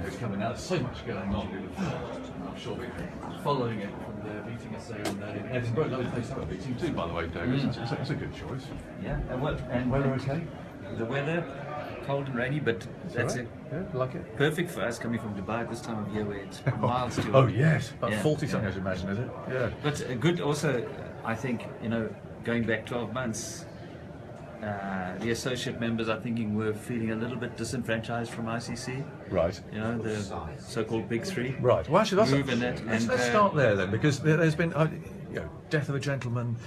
news coming out. There's so much going on. I'm sure we're following it from the meeting in Edinburgh. Another place to have a meeting too, by the way, David. It's a good choice. Yeah, and Weather okay? The weather, cold and rainy, but that's right. Yeah, like it. Perfect for us coming from Dubai at this time of year where it's miles to. Oh yes, about 40 something, I should imagine, is it? Yeah. But good also, I think, going back 12 months, the associate members, I think, were feeling a little bit disenfranchised from ICC. Right. The so-called big three. Right. Well, actually, let's start there then, because there's been death of a gentleman,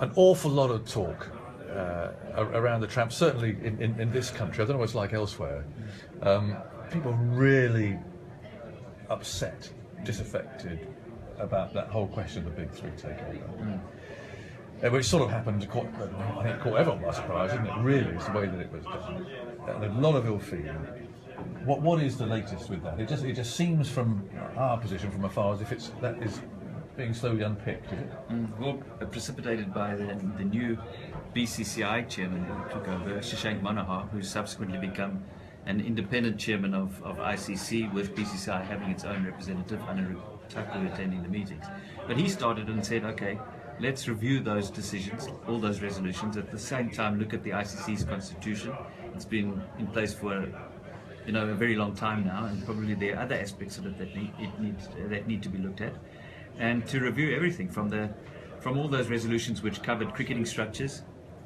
an awful lot of talk around the tramp, certainly in this country. I don't know what it's like elsewhere. People really upset, disaffected about that whole question of the big three takeover. Which sort of happened, I think, caught everyone by surprise, isn't it? Really, it's the way that it was done. And a lot of ill feeling. What is the latest with that? It just seems from our position from afar as if that is being slowly unpicked, is it? Well, precipitated by the new BCCI chairman who took over, Shashank Manohar, who's subsequently become an independent chairman of ICC, with BCCI having its own representative, Anu Thakur, attending the meetings. But he started and said, okay, let's review those decisions, all those resolutions, at the same time look at the ICC's constitution. It's been in place for a very long time now, and probably there are other aspects of it that need to be looked at, and to review everything from all those resolutions which covered cricketing structures,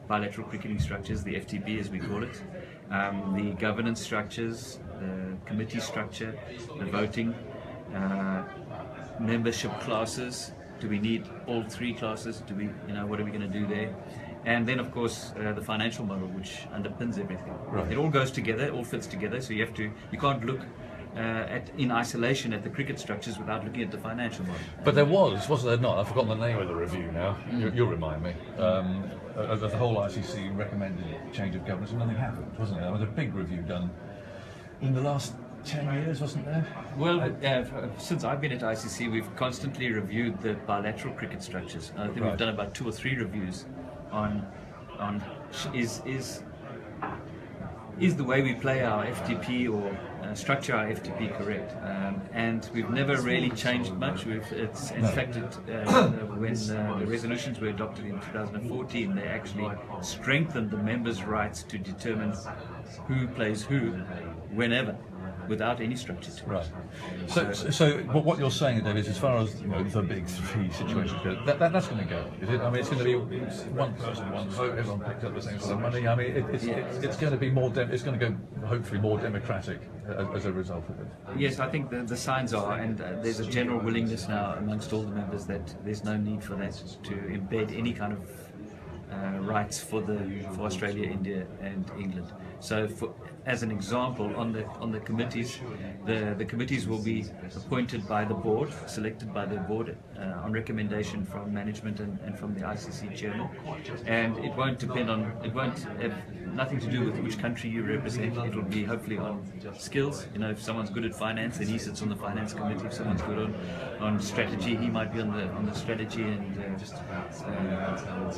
bilateral cricketing structures, the FTP as we call it, the governance structures, the committee structure, the voting, membership classes. Do we need all three classes? What are we going to do there? And then, of course, the financial model, which underpins everything. Right. It all goes together, it all fits together. So you can't look in isolation at the cricket structures without looking at the financial model. But there wasn't there not? I've forgotten the name of the review now. You'll remind me. The whole ICC recommended change of governance, and nothing happened, wasn't there? There was a big review done in the last 10 years, wasn't there? Well, since I've been at ICC, we've constantly reviewed the bilateral cricket structures. I think we've done about 2 or 3 reviews on is the way we play our FTP or structure our FTP correct? And we've never really changed much. When the resolutions were adopted in 2014, they actually strengthened the members' rights to determine who plays who, whenever, without any structure to it. Right. So what you're saying, David, is as far as the big three situation goes, that's going to go, is it? I mean, it's going to be one person, one vote, everyone picks up the same sort of money. I mean, it's going to be it's going to go hopefully more democratic as a result of it. Yes, I think the signs are, and there's a general willingness now amongst all the members that there's no need for that to embed any kind of rights for Australia, India, and England. So, as an example, on the committees, the committees will be appointed by the board, selected by the board on recommendation from management and from the ICC chairman, and it won't have nothing to do with which country you represent. It will be hopefully on skills. If someone's good at finance, then he sits on the finance committee. If someone's good on strategy, he might be on the strategy and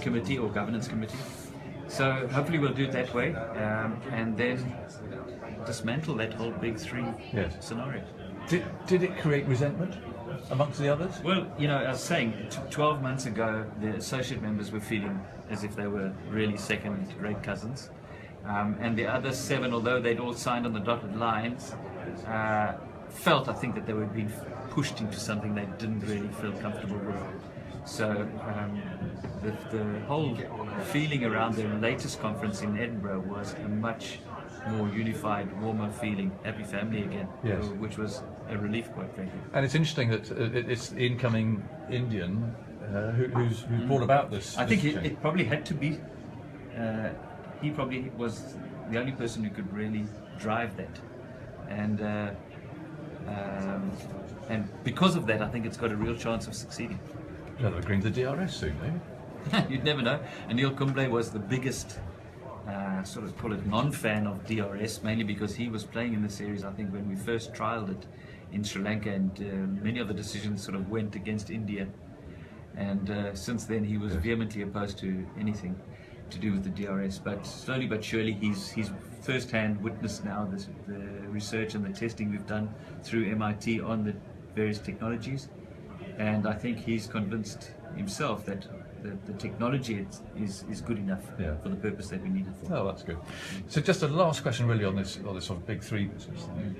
committee or governance committee. So hopefully we'll do it that way, and then dismantle that whole big three scenario. Did it create resentment amongst the others? Well, I was saying, 12 months ago, the associate members were feeling as if they were really second-rate cousins, and the other 7, although they'd all signed on the dotted lines, felt, I think, that they were being pushed into something they didn't really feel comfortable with. So the whole feeling around the latest conference in Edinburgh was a much more unified, warmer feeling, happy family again, which was a relief, quite frankly. And it's interesting that it's the incoming Indian who's brought about this. I think it probably had to be. He probably was the only person who could really drive that, and because of that, I think it's got a real chance of succeeding. They'll agree to the DRS soon, maybe. You'd never know. Anil Kumble was the biggest, sort of call it non-fan of DRS, mainly because he was playing in the series, I think, when we first trialled it in Sri Lanka, and many of the decisions sort of went against India. And since then, he was vehemently opposed to anything. to do with the DRS. But slowly but surely, he's first-hand witnessed now the research and the testing we've done through MIT on the various technologies, and I think he's convinced himself that the technology is good enough for the purpose that we need it for. Oh, that's good. So just a last question really on this sort of big three business thing.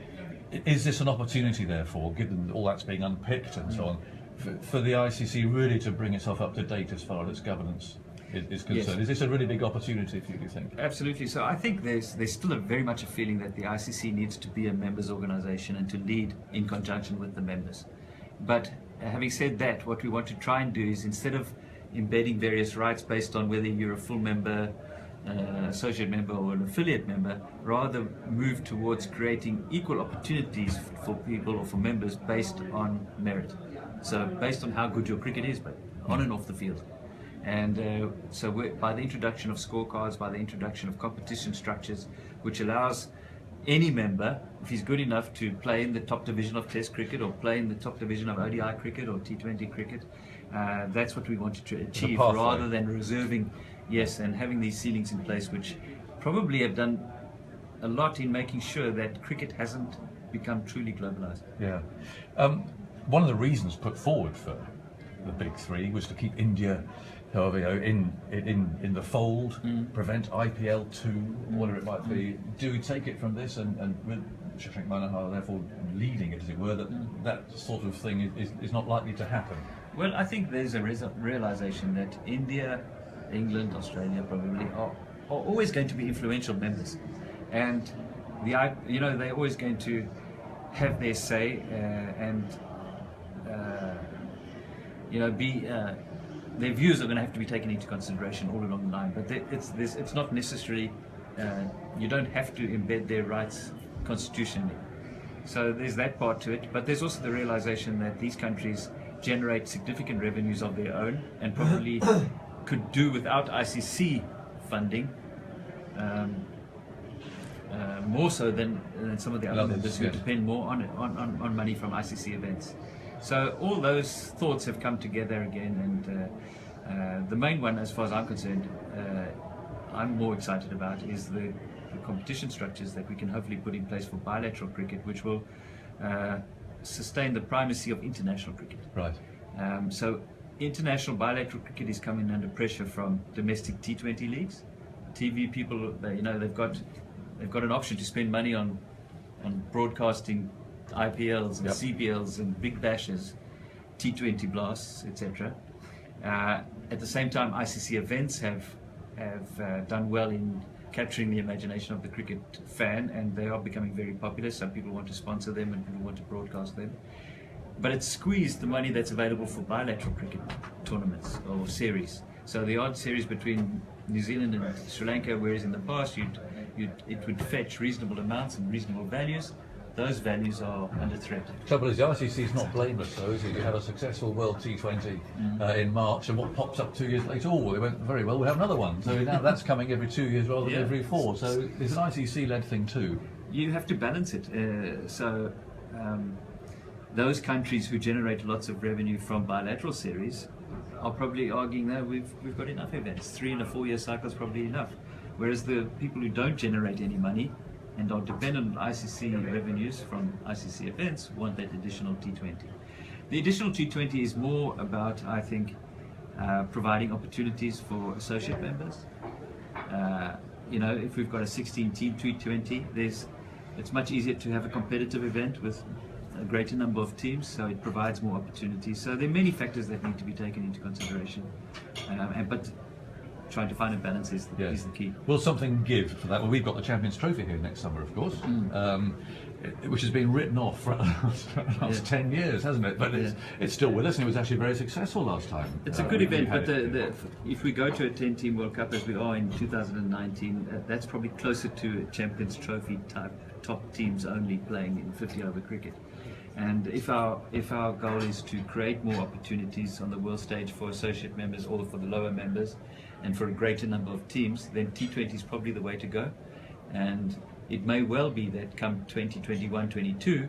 Is this an opportunity, therefore, given all that's being unpicked and so on, for the ICC really to bring itself up to date as far as governance is concerned? Yes. Is this a really big opportunity for you, do you think? Absolutely. So I think there's still very much a feeling that the ICC needs to be a members organisation and to lead in conjunction with the members. But having said that, what we want to try and do is, instead of embedding various rights based on whether you're a full member, associate member or an affiliate member, rather move towards creating equal opportunities for people or for members based on merit. So based on how good your cricket is, but on and off the field. And so by the introduction of scorecards, by the introduction of competition structures, which allows any member, if he's good enough to play in the top division of Test cricket or play in the top division of ODI cricket or T20 cricket, that's what we wanted to achieve, rather than reserving, and having these ceilings in place, which probably have done a lot in making sure that cricket hasn't become truly globalized. Yeah. One of the reasons put forward for the big three was to keep India, however, in the fold, prevent IPL 2, whatever it might be. Do we take it from this, and with Shashank Manohar therefore leading it, as it were, that sort of thing is not likely to happen? Well, I think there's a realization that India, England, Australia probably are always going to be influential members, and they're always going to have their say their views are going to have to be taken into consideration all along the line. But it's not necessarily, you don't have to embed their rights constitutionally. So there's that part to it, but there's also the realization that these countries generate significant revenues of their own and probably could do without ICC funding, more so than some of the other members who depend more on money from ICC events. So all those thoughts have come together again, and the main one, as far as I'm concerned, I'm more excited about is the competition structures that we can hopefully put in place for bilateral cricket, which will sustain the primacy of international cricket. Right. So international bilateral cricket is coming under pressure from domestic T20 leagues. TV people, they've got an option to spend money on broadcasting IPLs and CPLs and big bashes, T20 blasts, etc. At the same time, ICC events have done well in capturing the imagination of the cricket fan, and they are becoming very popular. Some people want to sponsor them and people want to broadcast them. But it's squeezed the money that's available for bilateral cricket tournaments or series. So the odd series between New Zealand and Sri Lanka, whereas in the past it would fetch reasonable amounts and reasonable values, those values are under threat. Trouble is, the ICC is not blameless, though, is it? You had a successful World T20 in March, and what pops up 2 years later? Oh, it went very well. We have another one. So now that's coming every 2 years rather than every 4. So it's an ICC-led thing too. You have to balance it. Those countries who generate lots of revenue from bilateral series are probably arguing that we've got enough events. 3 and a 4 year cycle is probably enough. Whereas the people who don't generate any money and are dependent on ICC revenues from ICC events want that additional T20. The additional T20 is more about, I think, providing opportunities for associate members. If we've got a 16-team T20, it's much easier to have a competitive event with a greater number of teams, so it provides more opportunities. So there are many factors that need to be taken into consideration, but trying to find a balance is the key. Will something give for that? Well, we've got the Champions Trophy here next summer, of course, which has been written off for the last 10 years, hasn't it? But it's still with us, and it was actually very successful last time. It's a good event, but if we go to a 10-team World Cup as we are in 2019, that's probably closer to a Champions Trophy type, top teams only playing in 50-over cricket. And if our goal is to create more opportunities on the world stage for associate members or for the lower members, and for a greater number of teams, then T20 is probably the way to go. And it may well be that come 2021-22,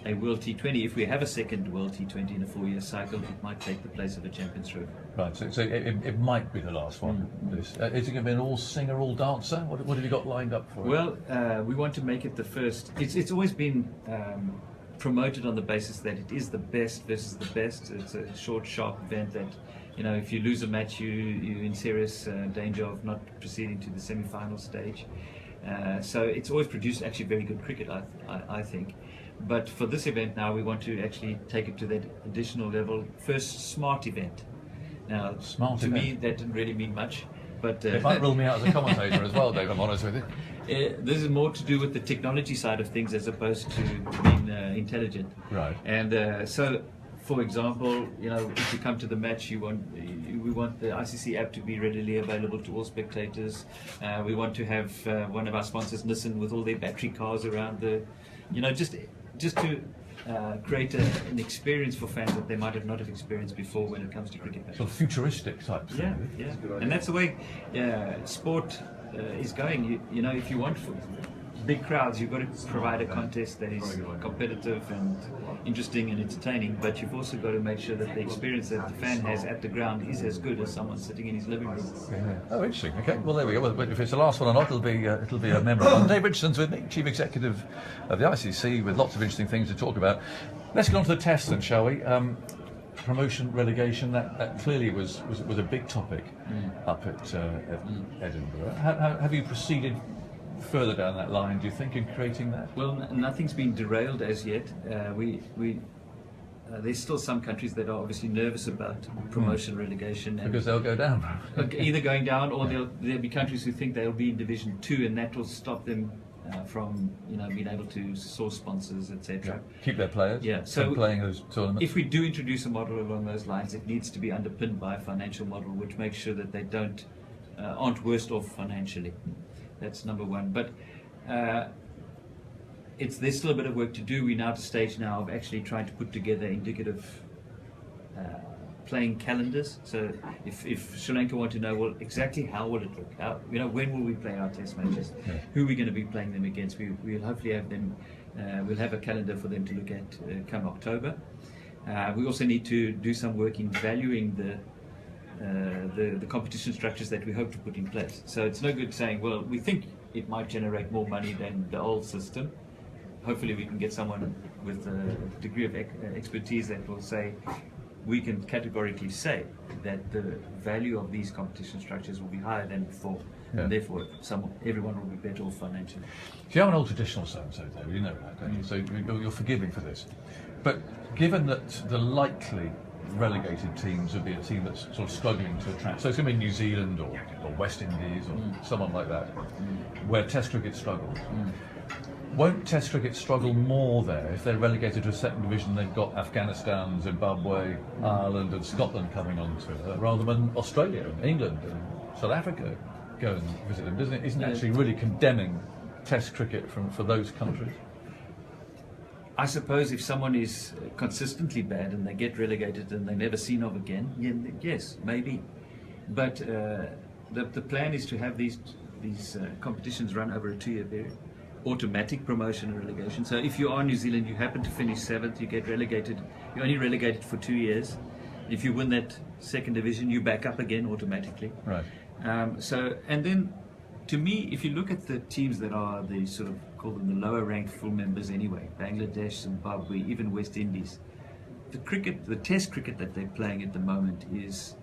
a World T20, if we have a second World T20 in a 4-year cycle, it might take the place of a Champions Trophy. Right, so it might be the last one. This. Is it going to be an all singer, all dancer? What have you got lined up for it? Well, we want to make it the first. It's always been promoted on the basis that it is the best versus the best. It's a short, sharp event that, you know, if you lose a match, you're in serious danger of not proceeding to the semi-final stage. So it's always produced actually very good cricket, I think. But for this event now, we want to actually take it to that additional level. First smart event. Now, to me, that didn't really mean much. But it might rule me out as a commentator as well, Dave, I'm honest with you. This is more to do with the technology side of things as opposed to being intelligent. Right. And so, for example, you know, if you come to the match, we want the ICC app to be readily available to all spectators. We want to have one of our sponsors, Nissan, with all their battery cars around the, you know, just to create an experience for fans that they might have not have experienced before when it comes to cricket matches. Sort of futuristic type thing. Yeah. And that's the way sport is going. You know, if you want big crowds, you've got to provide a contest that is competitive and interesting and entertaining, but you've also got to make sure that the experience that the fan has at the ground is as good as someone sitting in his living room. Yeah. Oh, interesting. Okay, well there we go. Well, if it's the last one or not, it'll be a memorable one. Dave Richardson's with me, Chief Executive of the ICC, with lots of interesting things to talk about. Let's get on to the test then, shall we? Promotion, relegation, that clearly was a big topic up at Edinburgh. Have you proceeded further down that line, do you think, in creating that? Well, nothing's been derailed as yet. There's still some countries that are obviously nervous about promotion, relegation. Because they'll go down. Either going down, or there'll be countries who think they'll be in Division 2, and that will stop them from, you know, being able to source sponsors, etc. Yeah. Keep their players. Yeah. So playing those tournaments. If we do introduce a model along those lines, it needs to be underpinned by a financial model, which makes sure that they aren't worse off financially. That's number one. But there's still a bit of work to do. We're now at a stage now of actually trying to put together indicative playing calendars. So if Sri Lanka want to know, well, exactly how will it look? When will we play our test matches? Yeah. Who are we going to be playing them against? We'll hopefully have them. We'll have a calendar for them to look at come October. We also need to do some work in valuing the competition structures that we hope to put in place. So it's no good saying, well, we think it might generate more money than the old system. Hopefully we can get someone with a degree of expertise that will say, we can categorically say that the value of these competition structures will be higher than before. Yeah. And therefore everyone will be better off financially. So you have an old traditional so-and-so, David, you know that, don't you? So you're forgiving for this. But given that the likely relegated teams would be a team that's sort of struggling to attract, so it's going to be New Zealand or West Indies or someone like that, where Test cricket struggles. Won't Test cricket struggle more there if they're relegated to a second division? They've got Afghanistan, Zimbabwe, Ireland and Scotland coming onto it, rather than Australia and England and South Africa go and visit them, doesn't it? Isn't it actually really condemning Test cricket for those countries? I suppose if someone is consistently bad and they get relegated and they're never seen of again, yes, maybe. But the plan is to have these competitions run over a 2-year period. Automatic promotion and relegation. So if you are New Zealand, you happen to finish 7th, you get relegated. You're only relegated for 2 years. If you win that second division, you back up again automatically. Right. And then, to me, if you look at the teams that are the sort of, call them the lower ranked full members anyway, Bangladesh, Zimbabwe, even West Indies, the Test cricket that they're playing at the moment is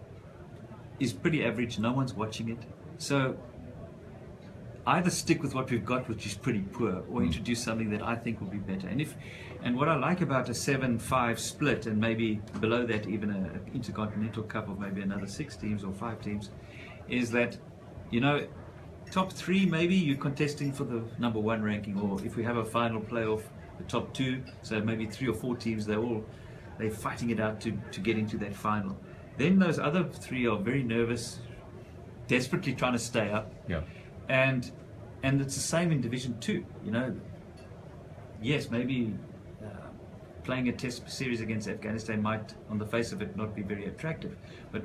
pretty average. No one's watching it. So either stick with what we've got, which is pretty poor, or introduce something that I think will be better. And what I like about a 7-5 split, and maybe below that even an intercontinental cup of maybe another 6 teams or 5 teams, is that, you know, top 3 maybe you're contesting for the number 1 ranking, or if we have a final playoff, the top 2, so maybe 3 or 4 teams, they're fighting it out to get into that final. Then those other 3 are very nervous, desperately trying to stay up. Yeah. And it's the same in Division 2, you know. Yes, maybe playing a test series against Afghanistan might, on the face of it, not be very attractive. But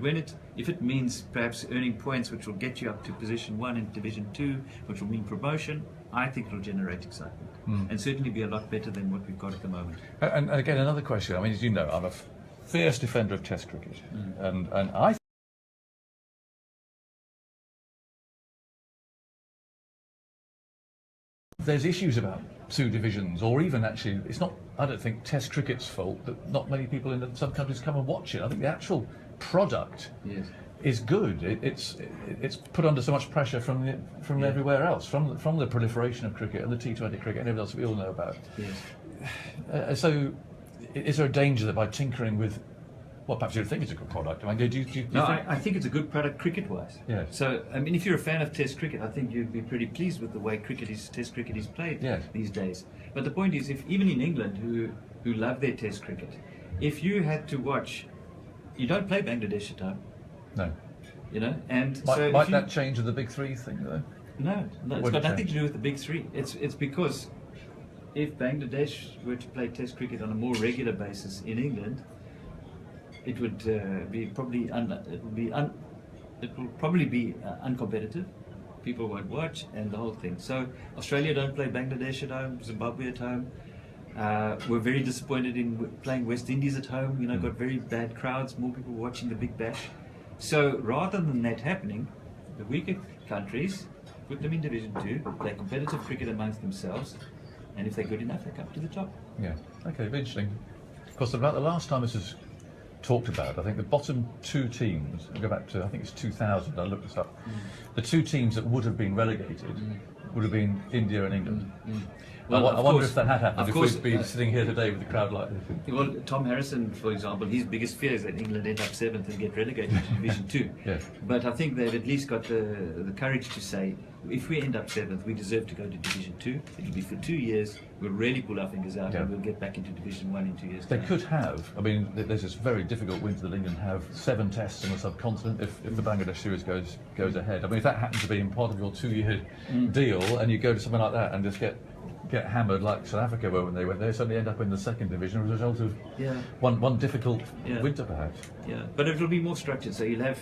if it means perhaps earning points which will get you up to position 1 in Division 2, which will mean promotion, I think it will generate excitement. and certainly be a lot better than what we've got at the moment. And again, another question. I mean, as you know, I'm a fierce defender of Test cricket, and I. There's issues about two divisions, or even actually, it's not. I don't think Test cricket's fault that not many people in some countries come and watch it. I think the actual product is good. It's put under so much pressure from everywhere else, from the proliferation of cricket and the T20 cricket and everything else we all know about. Yes. So, is there a danger that by tinkering with, well, perhaps you think it's a good product? I mean, do you think? I think it's a good product cricket-wise. Yes. So, I mean, if you're a fan of Test cricket, I think you'd be pretty pleased with the way Test cricket is played these days. But the point is, if even in England, who love their Test cricket, if you had to watch, you don't play Bangladesh at home. No. You know, and might that change with the Big Three thing, though? No, it's got nothing to do with the Big Three. It's because if Bangladesh were to play Test cricket on a more regular basis in England, it would be probably uncompetitive. People won't watch, and the whole thing. So Australia don't play Bangladesh at home, Zimbabwe at home. We're very disappointed in playing West Indies at home. You know, got very bad crowds, more people watching the Big Bash. So rather than that happening, the weaker countries put them in Division 2, play competitive cricket amongst themselves, and if they're good enough, they come to the top. Yeah. Okay. Interesting. Of course, about the last time this was talked about, I think the bottom two teams, I'll go back to, I think it's 2000, I looked this up, the two teams that would have been relegated would have been India and England. Well, I wonder if that had happened, if we'd been sitting here today with a crowd like this. Well, Tom Harrison, for example, his biggest fear is that England end up 7th and get relegated to Division 2. Yes. But I think they've at least got the courage to say, if we end up 7th, we deserve to go to Division 2. It'll be for 2 years. We'll really pull our fingers out and we'll get back into Division 1 in 2 years. They could have, I mean, there's this very difficult winter that England have 7 tests on the subcontinent if the Bangladesh series goes ahead. I mean, if that happens to be in part of your 2-year deal and you go to something like that and just get hammered like South Africa were when they went there, suddenly end up in the 2nd division as a result of one difficult winter perhaps. Yeah, but it'll be more structured. So you'll have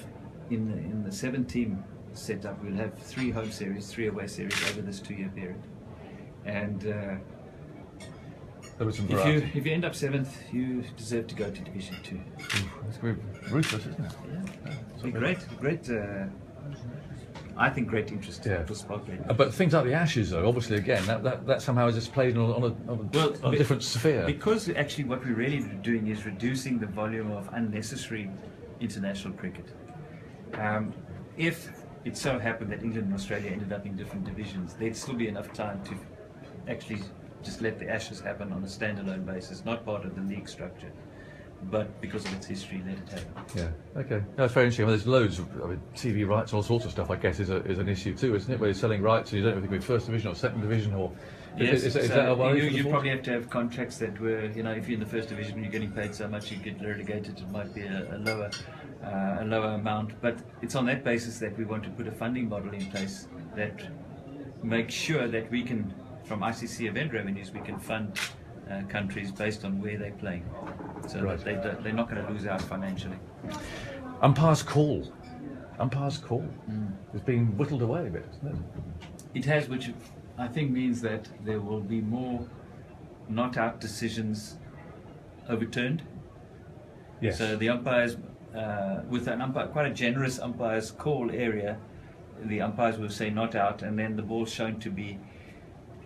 in the 7-team setup, we'll have 3 home series, 3 away series over this 2-year period. And if you end up 7th, you deserve to go to Division 2. It's going to be ruthless, isn't it? Yeah, it'll be great. I think great interest for sport rugby. But things like the Ashes, though, obviously, again, that somehow is just played on a different sphere. Because actually what we're really doing is reducing the volume of unnecessary international cricket. If it so happened that England and Australia ended up in different divisions, there'd still be enough time to actually just let the Ashes happen on a standalone basis, not part of the league structure. But because of its history, let it happen. Yeah. Okay. No, it's very interesting. Well, there's loads of TV rights and all sorts of stuff. I guess is an issue too, isn't it? Where you're selling rights and you don't know if you're first division or second division or. Yes. Is that a worry? You probably have to have contracts that were, you know, if you're in the first division and you're getting paid so much, you get relegated. It might be a lower amount. But it's on that basis that we want to put a funding model in place that makes sure that we can, from ICC event revenues, we can fund countries based on where they're playing, so that they're not going to lose out financially. Umpire's call has been whittled away a bit, isn't it? It has, which I think means that there will be more not-out decisions overturned. Yes. So the umpires, with quite a generous umpire's call area, the umpires will say not out, and then the ball's shown to be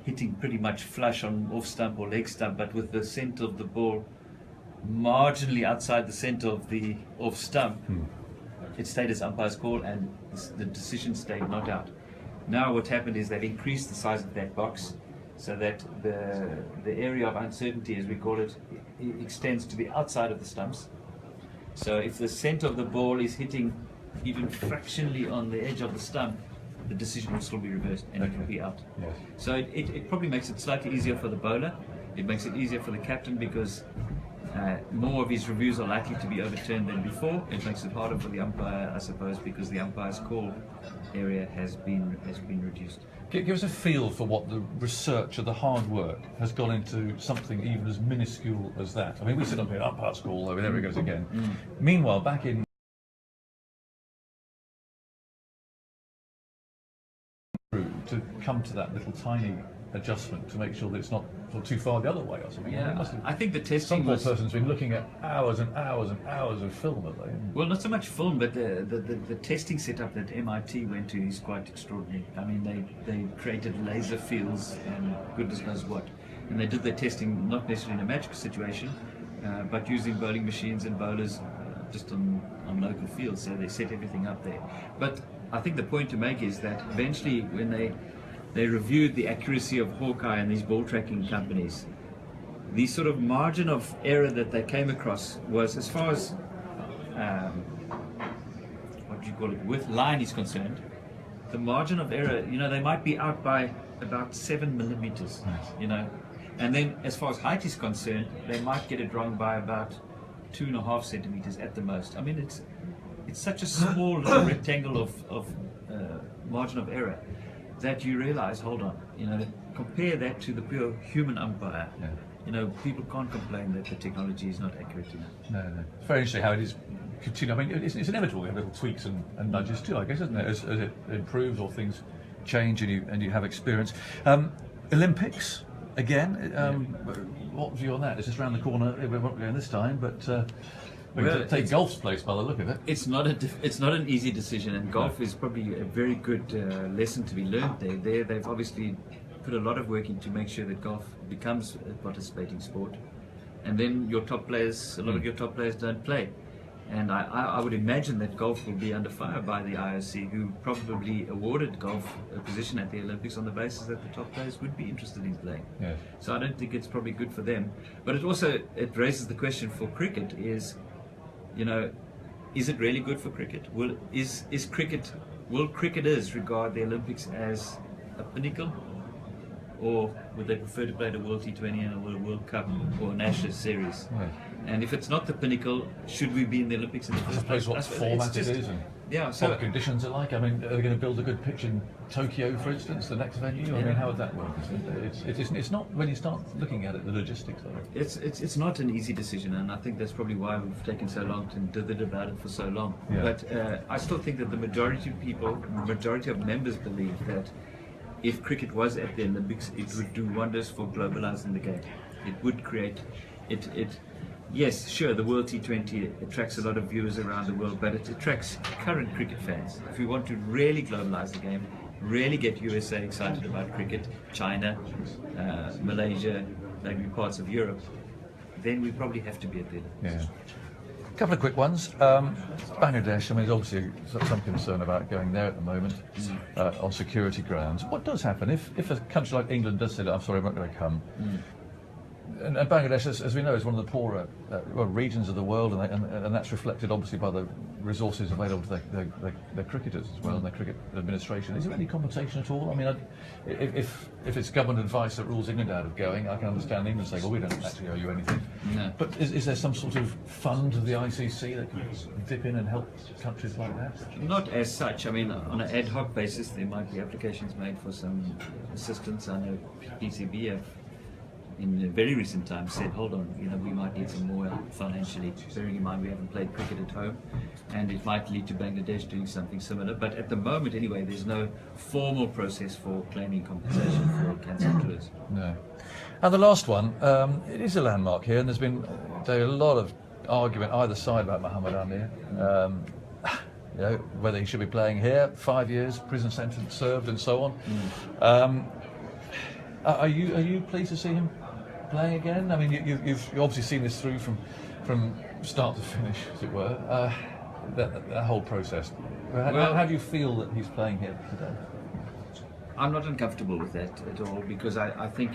hitting pretty much flush on off stump or leg stump, but with the centre of the ball marginally outside the centre of the off stump. It stayed as umpire's call, and the decision stayed not out. Now what happened is they've increased the size of that box so that the area of uncertainty, as we call it, extends to the outside of the stumps. So if the centre of the ball is hitting even fractionally on the edge of the stump, the decision will still be reversed and it will be out. Yes. So it probably makes it slightly easier for the bowler. It makes it easier for the captain because more of his reviews are likely to be overturned than before. It makes it harder for the umpire, I suppose, because the umpire's call area has been reduced. Give us a feel for what the research or the hard work has gone into something even as minuscule as that. I mean, we sit up here, umpire's call, there it goes again. Meanwhile, back in to come to that little tiny adjustment to make sure that it's not sort of too far the other way or something? Yeah, I think the testing some poor was... person's been looking at hours and hours and hours of film, have they? Well, not so much film, but the testing setup that MIT went to is quite extraordinary. I mean, they created laser fields and goodness knows what. And they did their testing not necessarily in a match situation, but using bowling machines and bowlers just on local fields, so they set everything up there. But I think the point to make is that eventually when they reviewed the accuracy of Hawkeye and these ball tracking companies, the sort of margin of error that they came across was, as far as what do you call it, with line is concerned, the margin of error, they might be out by about 7 millimeters, and then as far as height is concerned, they might get it wrong by about 2.5 centimeters at the most. I mean, it's such a small little rectangle of margin of error that you realize, hold on, compare that to the pure human umpire. Yeah. People can't complain that the technology is not accurate enough. No. It's very interesting how it is continue. I mean, it's inevitable we have little tweaks and nudges too, I guess, isn't it? As it improves or things change and you have experience. Olympics again. What view on that? It's just around the corner. We won't go this time, but take golf's place by the look of it. It's not an easy decision, and golf is probably a very good lesson to be learned there. They've obviously put a lot of work in to make sure that golf becomes a participating sport, and then a lot of your top players don't play. And I would imagine that golf will be under fire by the IOC, who probably awarded golf a position at the Olympics on the basis that the top players would be interested in playing. Yes. So I don't think it's probably good for them. But it raises the question for cricket is, is it really good for cricket? Will cricketers regard the Olympics as a pinnacle? Or would they prefer to play the World T20 and a World Cup or an Ashes series? Right. And if it's not the pinnacle, should we be in the Olympics in the I first suppose place? what format it is and what the conditions are like. I mean, are they going to build a good pitch in Tokyo, for instance, the next venue? I mean, how would that work? It's not, when you start looking at it, the logistics of it. It's not an easy decision, and I think that's probably why we've taken so long to dither about it for so long. Yeah. But I still think that the majority of members believe that if cricket was at the Olympics, it would do wonders for globalizing the game. It would create it. Yes, sure, the World T20 attracts a lot of viewers around the world, but it attracts current cricket fans. If we want to really globalize the game, really get USA excited about cricket, China, Malaysia, maybe parts of Europe, then we probably have to be at the Olympics. Yeah. A couple of quick ones. Bangladesh, I mean, there's obviously some concern about going there at the moment on security grounds. What does happen if a country like England does say, I'm sorry, I'm not going to come? And Bangladesh, as we know, is one of the poorer regions of the world, and that's reflected obviously by the resources available to their cricketers as well, and their cricket administration. Is there any compensation at all? I mean, if it's government advice that rules England out of going, I can understand England saying, well, we don't actually owe you anything. No. But is there some sort of fund of the ICC that can dip in and help countries like that? Not as such. I mean, on an ad hoc basis, there might be applications made for some assistance. I know PCB have, in a very recent times, said, hold on, we might need some more financially, bearing in mind we haven't played cricket at home, and it might lead to Bangladesh doing something similar. But at the moment, anyway, there's no formal process for claiming compensation for cancelled tours. No. And the last one, it is a landmark here, and there's been a lot of argument either side about Muhammad Amir. Whether he should be playing here, 5 years, prison sentence served, and so on. Are you pleased to see him playing again? I mean, you've obviously seen this through from start to finish, as it were. That whole process. How do you feel that he's playing here today? I'm not uncomfortable with that at all, because I think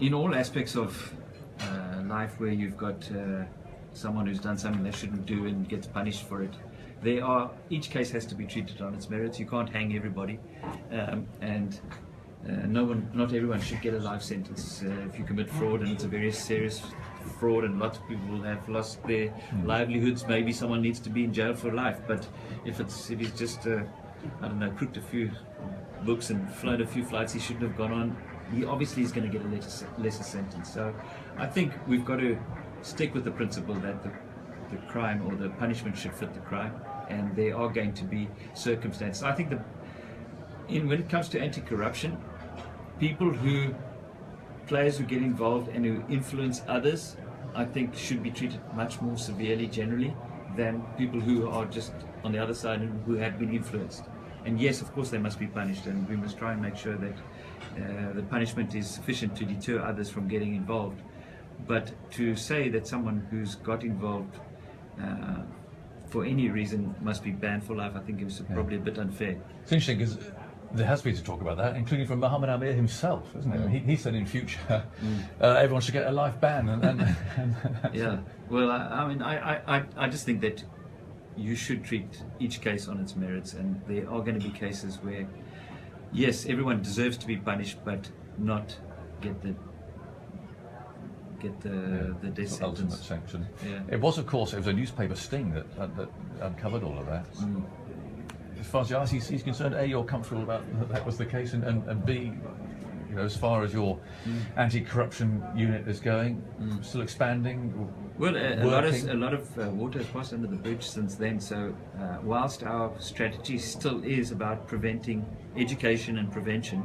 in all aspects of life where you've got someone who's done something they shouldn't do and gets punished for it, each case has to be treated on its merits. You can't hang everybody, and not everyone should get a life sentence if you commit fraud, and it's a very serious fraud, and lots of people will have lost their livelihoods. Maybe someone needs to be in jail for life, but if he's just crooked a few books and flown a few flights he shouldn't have gone on, he obviously is going to get a lesser sentence. So I think we've got to stick with the principle that the crime or the punishment should fit the crime, and there are going to be circumstances. I think when it comes to anti-corruption, players who get involved and who influence others, I think should be treated much more severely generally than people who are just on the other side and who have been influenced. And yes, of course they must be punished, and we must try and make sure that the punishment is sufficient to deter others from getting involved. But to say that someone who's got involved for any reason must be banned for life, I think is probably a bit unfair. It's interesting because there has been to talk about that, including from Mohammed Amir himself, isn't it? He said in future everyone should get a life ban. Yeah, well, I mean, I just think that you should treat each case on its merits, and there are going to be cases where, yes, everyone deserves to be punished, but not get the death sentence. Ultimate sanction. Yeah. It was a newspaper sting that uncovered all of that. As far as the ICC is concerned, A, you're comfortable about that was the case, and B, as far as your anti-corruption unit is going, still expanding. Well, a lot of water has passed under the bridge since then. So, whilst our strategy still is about preventing education and prevention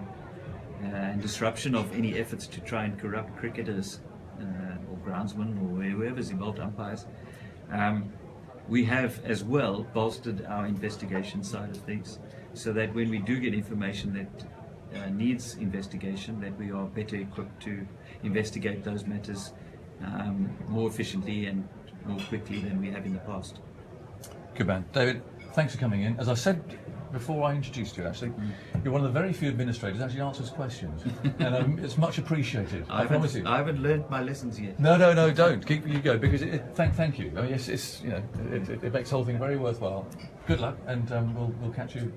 and disruption of any efforts to try and corrupt cricketers or groundsmen or whoever's involved, umpires. We have as well bolstered our investigation side of things, so that when we do get information that needs investigation, that we are better equipped to investigate those matters more efficiently and more quickly than we have in the past. Good man. David, thanks for coming in. As I said before I introduced you, actually, you're one of the very few administrators that actually answers questions, and it's much appreciated. I promise you. I haven't learned my lessons yet. No, don't. Keep you go, because thank you. I mean, it makes the whole thing very worthwhile. Good luck, and we'll catch you.